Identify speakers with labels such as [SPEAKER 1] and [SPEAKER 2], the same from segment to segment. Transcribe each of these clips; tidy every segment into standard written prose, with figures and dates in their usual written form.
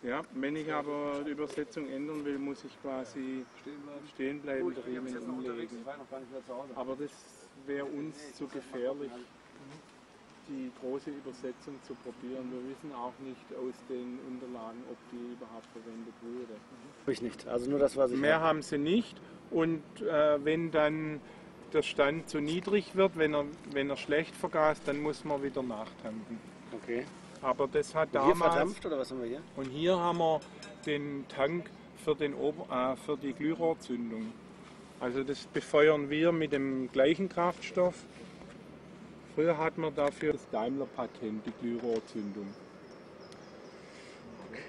[SPEAKER 1] Ja, wenn ich aber die Übersetzung ändern will, muss ich quasi stehen bleiben, den Riemen umlegen. Aber das wäre uns zu gefährlich, die große Übersetzung zu probieren. Wir wissen auch nicht aus den Unterlagen, ob die überhaupt verwendet wurde.
[SPEAKER 2] Ich nicht. Also nur das, was ich
[SPEAKER 1] Mehr haben sie nicht. Und wenn dann der Stand zu niedrig wird, wenn er schlecht vergast, dann muss man wieder nachtanken.
[SPEAKER 2] Okay.
[SPEAKER 1] Aber das hat
[SPEAKER 2] Und
[SPEAKER 1] damals.
[SPEAKER 2] hier verdampft oder was haben wir hier?
[SPEAKER 1] Und hier haben wir den Tank für die Glührohrzündung. Also das befeuern wir mit dem gleichen Kraftstoff. Früher hatten wir dafür das Daimler-Patent, die Glührohrzündung.
[SPEAKER 2] Okay.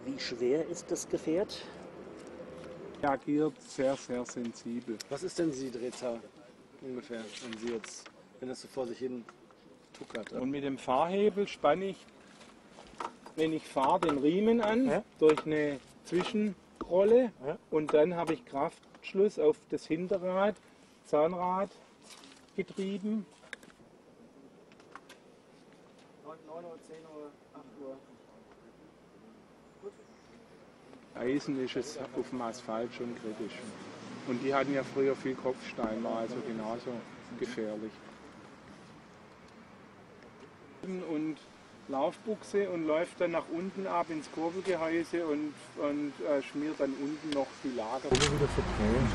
[SPEAKER 2] Wie schwer ist das Gefährt?
[SPEAKER 1] Reagiert sehr, sehr sensibel.
[SPEAKER 2] Was ist denn die Drehzahl ungefähr, wenn das so vor sich hin tuckert?
[SPEAKER 1] Und mit dem Fahrhebel spanne ich, wenn ich fahre, den Riemen an, durch eine Zwischenrolle, und dann habe ich Kraftschluss auf das Hinterrad, Zahnrad getrieben.
[SPEAKER 2] 9 Uhr, 10 Uhr, 8 Uhr.
[SPEAKER 1] Eisen ist es auf dem Asphalt schon kritisch. Und die hatten ja früher viel Kopfstein, war also genauso gefährlich. Und Laufbuchse und läuft dann nach unten ab ins Kurbelgehäuse und schmiert dann unten noch die Lager. Wieder verdrehen.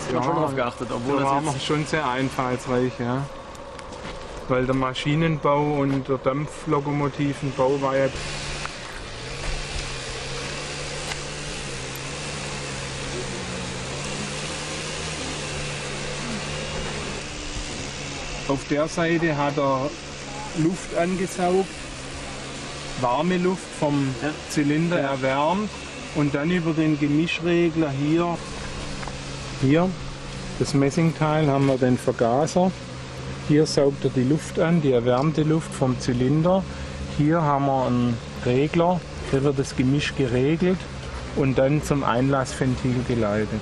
[SPEAKER 2] Ich habe schon darauf geachtet, obwohl
[SPEAKER 1] da
[SPEAKER 2] das
[SPEAKER 1] waren wir
[SPEAKER 2] jetzt
[SPEAKER 1] schon sehr einfallsreich, ja. Weil der Maschinenbau und der Dampflokomotivenbau war ja. Auf der Seite hat er Luft angesaugt, warme Luft vom Zylinder erwärmt und dann über den Gemischregler hier, das Messingteil, haben wir den Vergaser. Hier saugt er die Luft an, die erwärmte Luft vom Zylinder. Hier haben wir einen Regler, hier wird das Gemisch geregelt und dann zum Einlassventil geleitet.